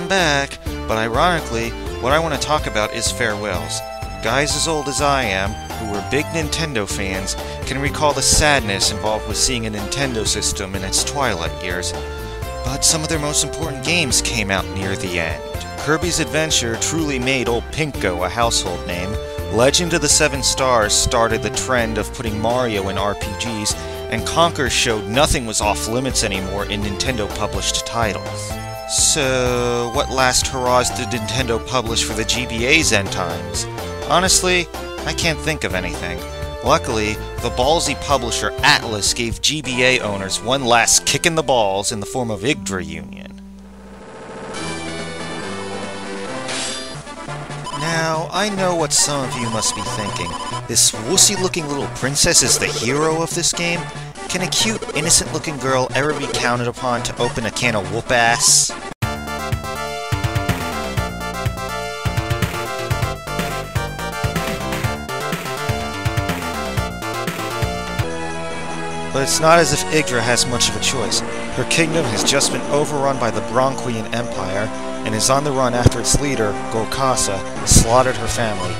I'm back, but ironically, what I want to talk about is farewells. Guys as old as I am, who were big Nintendo fans, can recall the sadness involved with seeing a Nintendo system in its twilight years. But some of their most important games came out near the end. Kirby's Adventure truly made old Pinko a household name. Legend of the Seven Stars started the trend of putting Mario in RPGs, and Conker showed nothing was off limits anymore in Nintendo-published titles. So, what last hurrahs did Nintendo publish for the GBA's end times? Honestly, I can't think of anything. Luckily, the ballsy publisher Atlas gave GBA owners one last kick in the balls in the form of Yggdra Union. Now, I know what some of you must be thinking. This wussy-looking little princess is the hero of this game? Can a cute, innocent-looking girl ever be counted upon to open a can of whoop-ass? But it's not as if Yggdra has much of a choice. Her kingdom has just been overrun by the Bronquian Empire, and is on the run after its leader, Gorkasa, slaughtered her family.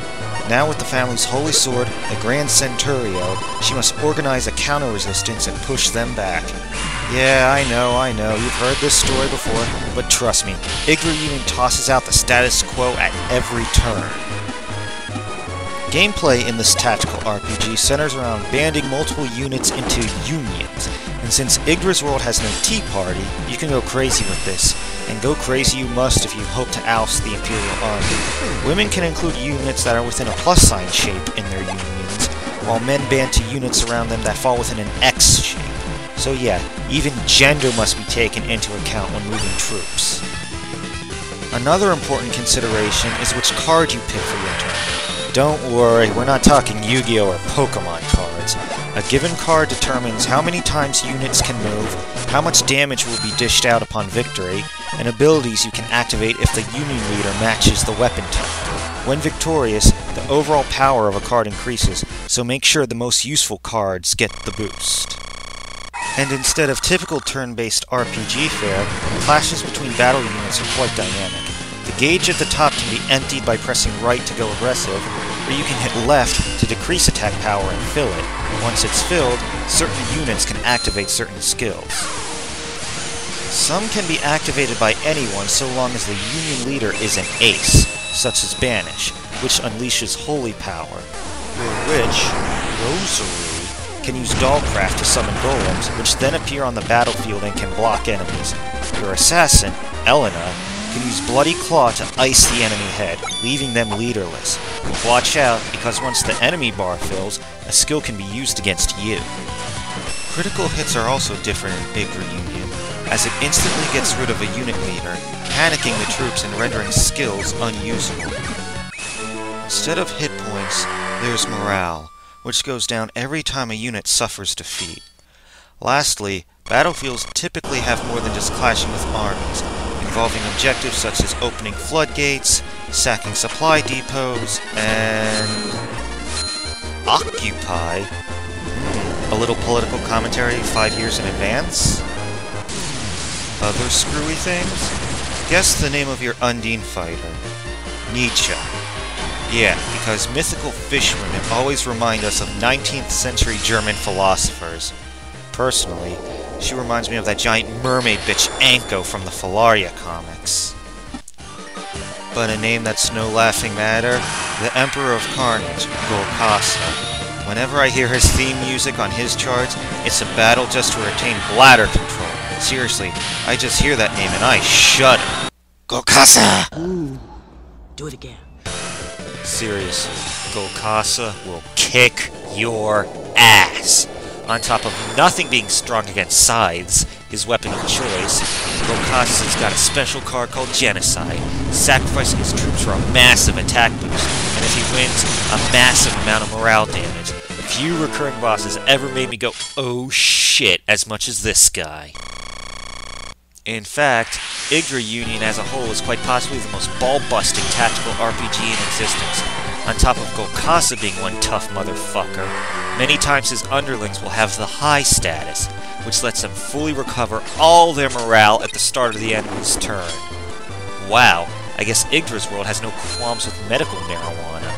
Now with the family's holy sword, the Grand Centurio, she must organize a counter-resistance and push them back. Yeah, I know, you've heard this story before, but trust me, Yggdra Union tosses out the status quo at every turn. Gameplay in this tactical RPG centers around banding multiple units into unions, and since Yggdra's world has no tea party, you can go crazy with this. And go crazy you must if you hope to oust the Imperial Army. Women can include units that are within a plus sign shape in their unions, while men band to units around them that fall within an X shape. So yeah, even gender must be taken into account when moving troops. Another important consideration is which card you pick for your turn. Don't worry, we're not talking Yu-Gi-Oh! Or Pokemon cards. A given card determines how many times units can move, how much damage will be dished out upon victory, and abilities you can activate if the Union leader matches the weapon type. When victorious, the overall power of a card increases, so make sure the most useful cards get the boost. And instead of typical turn-based RPG fare, clashes between battle units are quite dynamic. The gauge at the top can be emptied by pressing right to go aggressive, or you can hit left to decrease attack power and fill it. Once it's filled, certain units can activate certain skills. Some can be activated by anyone so long as the Union leader is an ace, such as Banish, which unleashes holy power. Your witch, Rosary, can use Dollcraft to summon golems, which then appear on the battlefield and can block enemies. Your assassin, Elena, can use Bloody Claw to ice the enemy head, leaving them leaderless. Watch out, because once the enemy bar fills, a skill can be used against you. Critical hits are also different in Yggdra Union, as it instantly gets rid of a unit leader, panicking the troops and rendering skills unusable. Instead of hit points, there's morale, which goes down every time a unit suffers defeat. Lastly, battlefields typically have more than just clashing with armies, involving objectives such as opening floodgates, sacking supply depots, and occupy. A little political commentary 5 years in advance? Other screwy things? Guess the name of your Undine fighter. Nietzsche. Yeah, because mythical fishwomen always remind us of 19th century German philosophers. Personally, she reminds me of that giant mermaid bitch Anko from the Falaria comics. But a name that's no laughing matter, the Emperor of Carnage, Gorkasa. Whenever I hear his theme music on his charts, it's a battle just to retain bladder control. Seriously, I just hear that name and I shudder. Gorkasa! Ooh, do it again. Serious, Gorkasa will kick your ass. On top of nothing being strong against scythes, his weapon of choice, Gorkasa's got a special card called Genocide, sacrificing his troops for a massive attack boost, and if he wins, a massive amount of morale damage. Few recurring bosses ever made me go, oh shit, as much as this guy. In fact, Yggdra Union as a whole is quite possibly the most ball-busting tactical RPG in existence. On top of Gorkasa being one tough motherfucker, many times his underlings will have the high status, which lets them fully recover all their morale at the start of the enemy's turn. Wow, I guess Yggdra's world has no qualms with medical marijuana.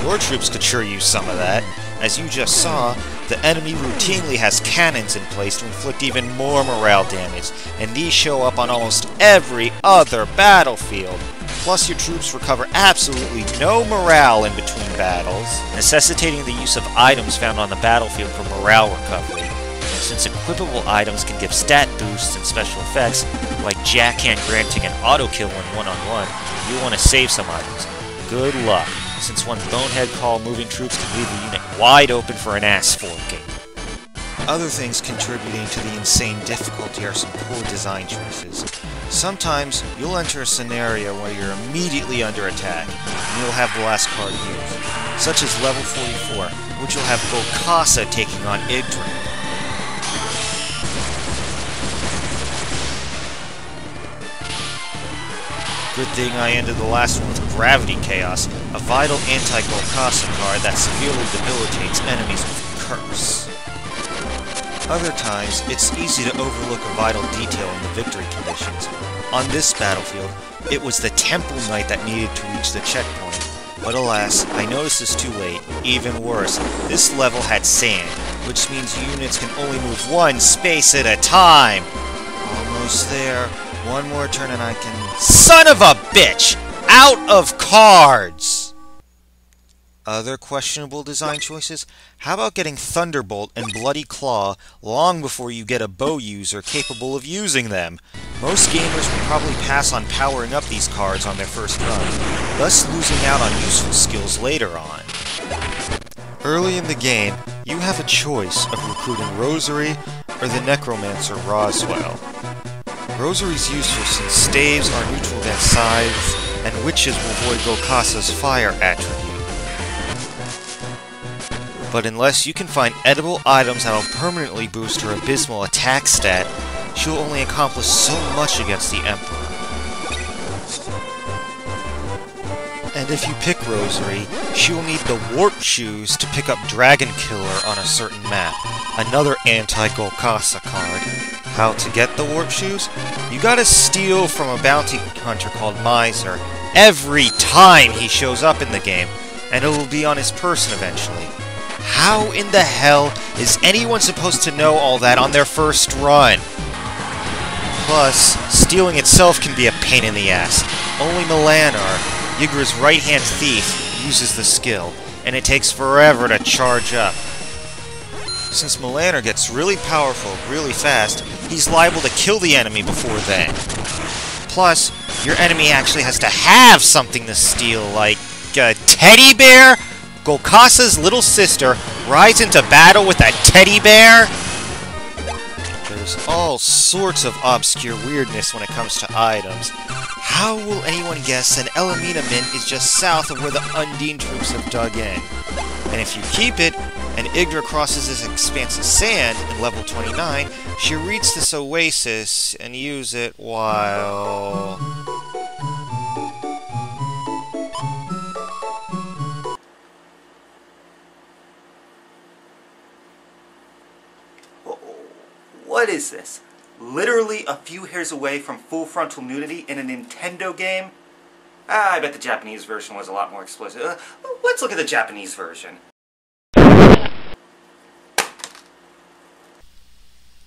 Your troops could sure use some of that. As you just saw, the enemy routinely has cannons in place to inflict even more morale damage, and these show up on almost every other battlefield. Plus, your troops recover absolutely no morale in between battles, necessitating the use of items found on the battlefield for morale recovery. And since equipable items can give stat boosts and special effects, like Jackhand granting an auto-kill when one-on-one, you'll want to save some items. Good luck, since one bonehead call moving troops can leave the unit wide open for an ass-forking. Other things contributing to the insane difficulty are some poor design choices. Sometimes, you'll enter a scenario where you're immediately under attack, and you'll have the last card used, such as level 44, which will have Gokasa taking on Yggdra. Good thing I ended the last one with Gravity Chaos, a vital anti-Gokasa card that severely debilitates enemies with quirks. Other times, it's easy to overlook a vital detail in the victory conditions. On this battlefield, it was the Temple Knight that needed to reach the checkpoint. But alas, I noticed this too late. Even worse, this level had sand, which means units can only move one space at a time! Almost there. One more turn and I can... Son of a bitch! Out of cards! Other questionable design choices? How about getting Thunderbolt and Bloody Claw long before you get a bow user capable of using them? Most gamers will probably pass on powering up these cards on their first run, thus losing out on useful skills later on. Early in the game, you have a choice of recruiting Rosary or the Necromancer Roswell. Rosary's useful since staves are neutral against scythes, and witches will avoid Gokasa's fire attribute. But unless you can find edible items that'll permanently boost her abysmal attack stat, she'll only accomplish so much against the Emperor. And if you pick Rosary, she'll need the Warp Shoes to pick up Dragon Killer on a certain map, another anti-Gokasa card. How to get the Warp Shoes? You gotta steal from a bounty hunter called Miser every time he shows up in the game, and it'll be on his person eventually. How in the hell is anyone supposed to know all that on their first run? Plus, stealing itself can be a pain in the ass. Only Melanar, Yggdra's right-hand thief, uses the skill, and it takes forever to charge up. Since Melanar gets really powerful really fast, he's liable to kill the enemy before then. Plus, your enemy actually has to have something to steal, like a teddy bear? Gokasa's little sister rides into battle with a teddy bear? There's all sorts of obscure weirdness when it comes to items. How will anyone guess that Elamina Mint is just south of where the Undine troops have dug in? And if you keep it, and Yggdra crosses this expanse of sand in level 29, she'll reach this oasis and use it while... What is this? Literally a few hairs away from full frontal nudity in a Nintendo game? I bet the Japanese version was a lot more explicit. Let's look at the Japanese version.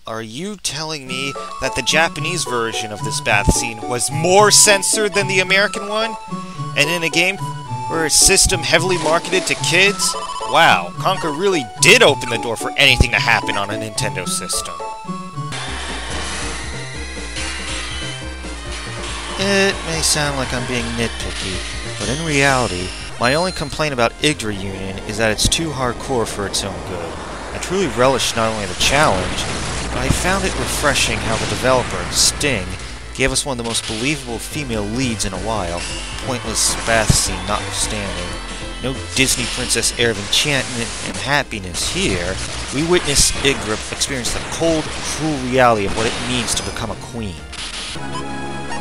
Are you telling me that the Japanese version of this bath scene was more censored than the American one? And in a game where its system heavily marketed to kids? Wow, Conker really did open the door for anything to happen on a Nintendo system. It may sound like I'm being nitpicky, but in reality, my only complaint about Yggdra Union is that it's too hardcore for its own good. I truly relished not only the challenge, but I found it refreshing how the developer, Sting, gave us one of the most believable female leads in a while, pointless bath scene notwithstanding. No Disney princess air of enchantment and happiness here. We witness Yggdra experience the cold, cruel reality of what it means to become a queen.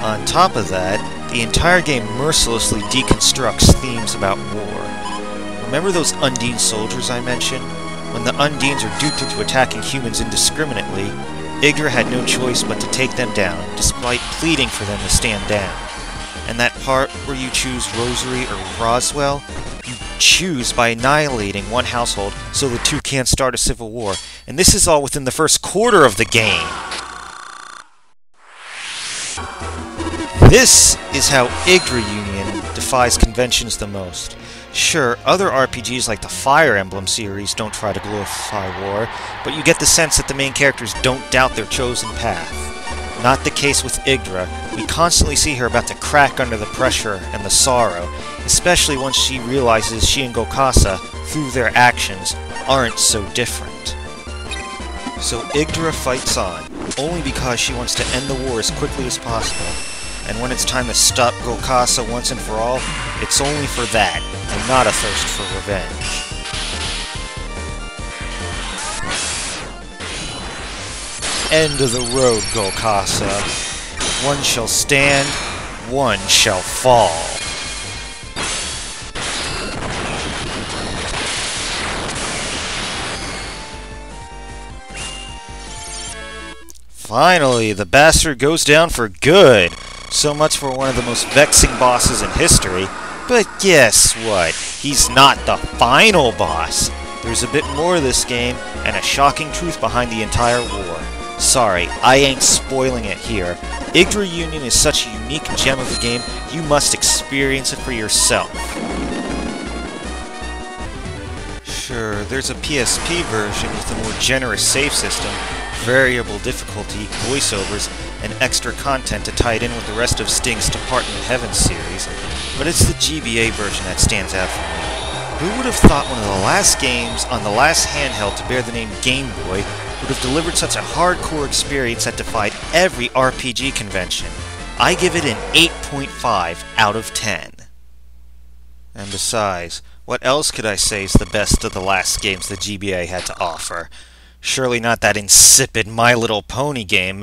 On top of that, the entire game mercilessly deconstructs themes about war. Remember those Undine soldiers I mentioned? When the Undines are duped into attacking humans indiscriminately, Yggdra had no choice but to take them down, despite pleading for them to stand down. And that part where you choose Rosary or Roswell, you choose by annihilating one household so the two can't start a civil war, and this is all within the first quarter of the game. This is how Yggdra Union defies conventions the most. Sure, other RPGs like the Fire Emblem series don't try to glorify war, but you get the sense that the main characters don't doubt their chosen path. Not the case with Yggdra. We constantly see her about to crack under the pressure and the sorrow, especially once she realizes she and Gokasa, through their actions, aren't so different. So Yggdra fights on, only because she wants to end the war as quickly as possible. And when it's time to stop Gokasa once and for all, it's only for that, and not a thirst for revenge. End of the road, Gokasa. One shall stand, one shall fall. Finally, the bastard goes down for good. So much for one of the most vexing bosses in history. But guess what? He's not the final boss. There's a bit more to this game, and a shocking truth behind the entire war. Sorry, I ain't spoiling it here. Yggdra Union is such a unique gem of a game, you must experience it for yourself. Sure, there's a PSP version with a more generous save system, variable difficulty, voiceovers, and extra content to tie it in with the rest of Sting's Department of Heaven series, but it's the GBA version that stands out for me. Who would have thought one of the last games on the last handheld to bear the name Game Boy would have delivered such a hardcore experience that defied every RPG convention? I give it an 8.5 out of 10. And besides, what else could I say is the best of the last games the GBA had to offer? Surely not that insipid My Little Pony game.